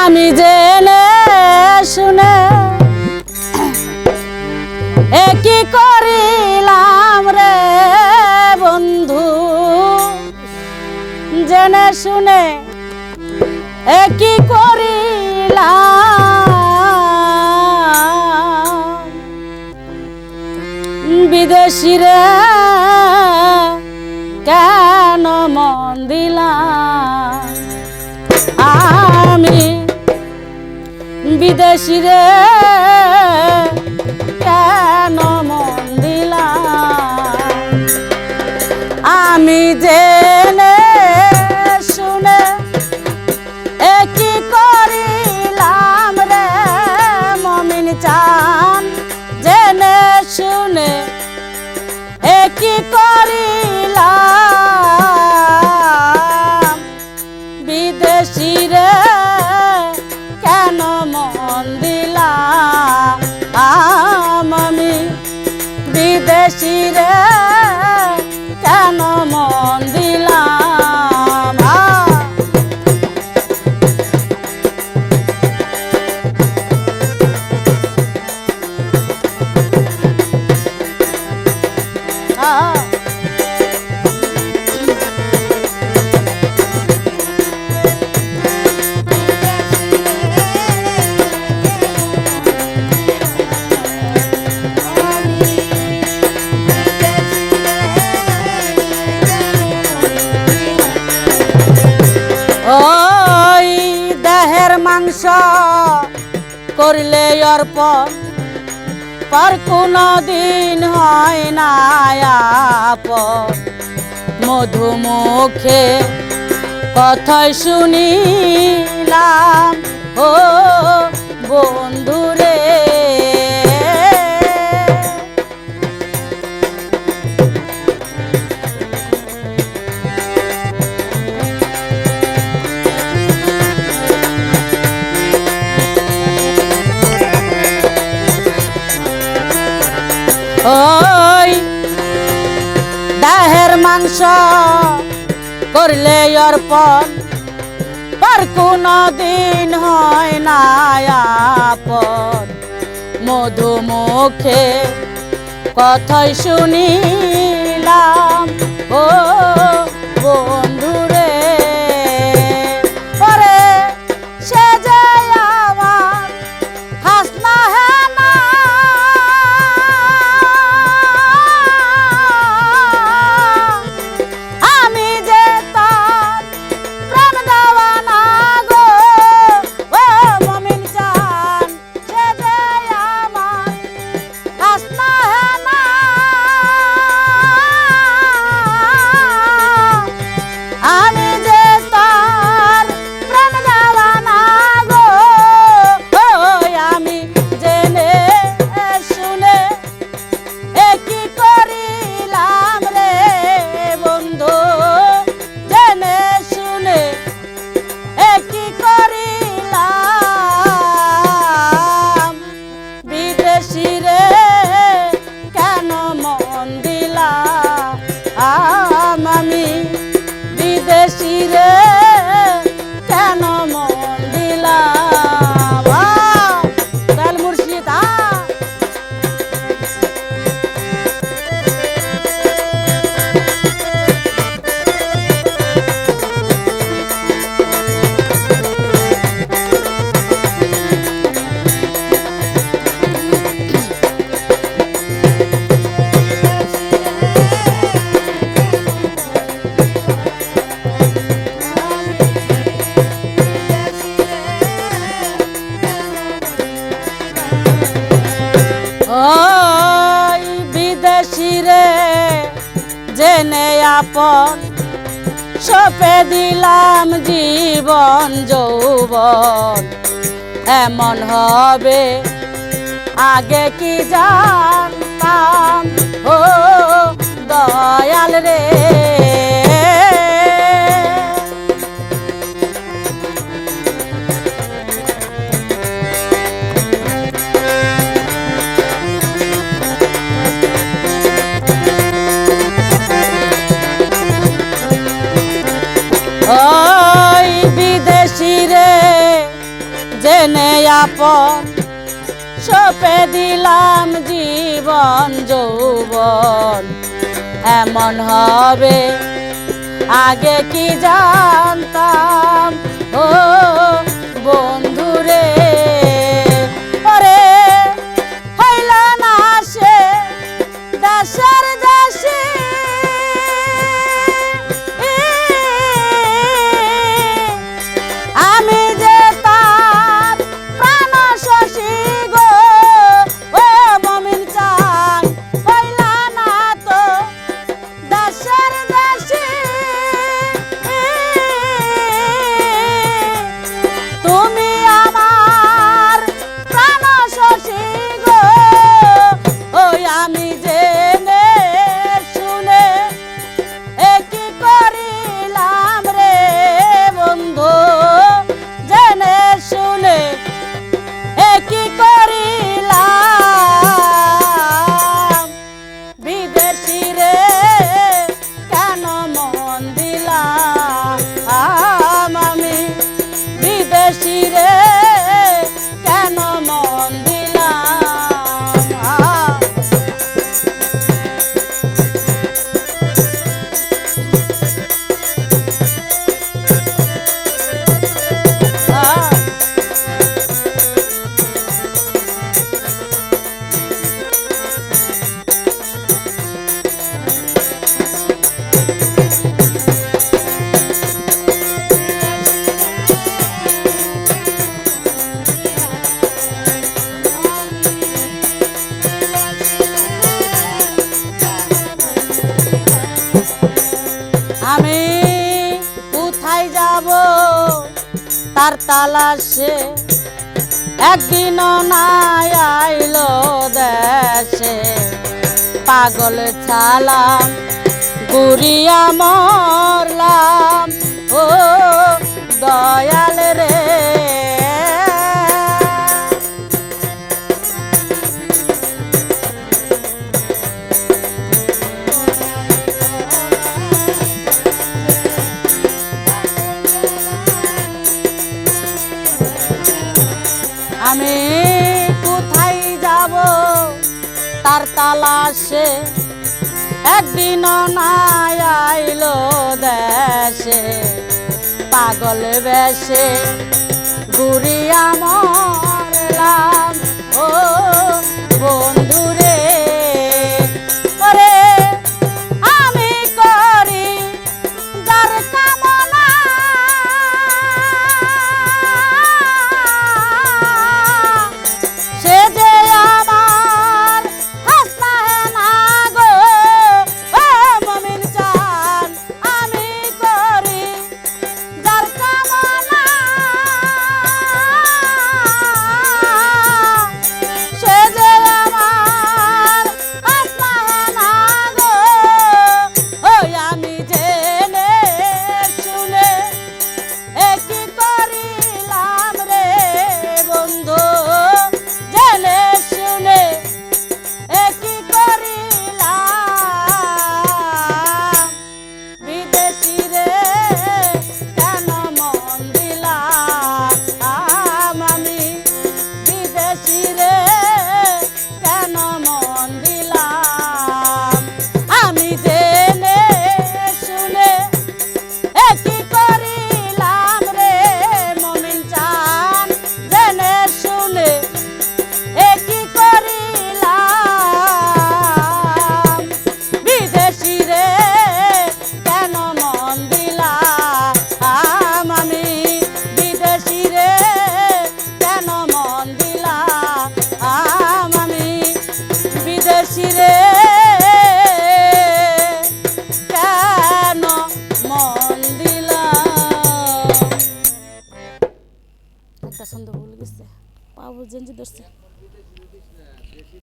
আমি জেনে শুনে কি করিলাম রে বন্ধু, জেনে শুনে কি করিলাম। বিদেশিরে কেন মন দিলাম, আমি বিদেশিরে কেন মন দিলাম। আমি জেনে শুনে কি করিলাম রে মমিন চান, জেনে শুনে কি করিলাম। বিদেশিরে কেন মন দিলাম, আমি বিদেশিরে কেন মন দিলাম। ওই দেহের মাংস করলে অর্পণ, পর কোনো দিন হয় না আপন। মধুমুখে কথাই শুনিলাম ও বন্ধুরে। ওই দেহের মাংস করলে অর্পণ, পর কোনো দিন হয় না আপন। মধুমুখে কথাই শুনিলাম ও বন্ধুরে। ওরে সে যে আমার হাসনা হেনা, আমি যে তার প্রাণ দেওয়ানা গো ও মমিন চান, সে যে আমার হাসনা হেনা। আমি যে তার প্রাণ দেওয়ানা গো, আমি জেনে শুনে কি করিলাম রে বন্ধু, জেনে শুনে কি করিলাম। বিদেশিরে কেন মন দিলাম, আমি বিদেশিরে কেন মন দিলাম। দয়াল মুর্শিদ ওই বিদেশিরে জেনে আপন, সপে দিলাম জীবন যৌবন। এমন হবে আগে কি জানতাম ও দয়াল রে। ওই বিদেশিরে আপন সপে দিলাম জীবন যৌবন এমন হবে আগে কি জানতাম ও বন্ধুরে ওরে হইল না সে দেশের দেশে আমি যে তার প্রাণ শশী গো ও মমিন চান হইল না তো দেশের দেশে তুমি আমার প্রাণ শশী গো ওই আমি জেনে শুনে কি করিলাম রে বন্ধু জেনে শুনে কি করিলাম বিদেশি রে কেন মন দিলাম আমি বিদেশি রে কেন মন দিলাম আমি কোথায় যাব তার তালাশে একদিনও না আইলো দেশে পাগল ছালাম গুরিয়া মরলাম ও দয়াল রে আমি কোথায় যাব তার তালাশে একদিনও না আইলো দেশে পাগল বেশে ঘুরিয়া মরলাম ও বন্ধুরে ওরে আমি করি যার কামনা সে যে আমার হাসনা না গো ও মমিন চান আমি করি যার কামনা সে যে আমার হাসনা না গো ওই আমি জেনে শুনে কি করিলাম রে বন্ধু জেনে শুনে কি করিলাম বিদেশি রে কেন মন দিলাম আমি বিদেশি রে কেন মন দিলাম আমি জেনে শুনে কি করিলাম রে মমিন চান জেনে শুনে কি করিলাম বিদেশি রে কেন মন দিলাম আমি বিদেশি রে কেন মন দিলাম আমি বিদেশি রে কেন মন দিলাম একটা ছন্দ ভুল গেছে পাবো জেঞ্জি ধরছে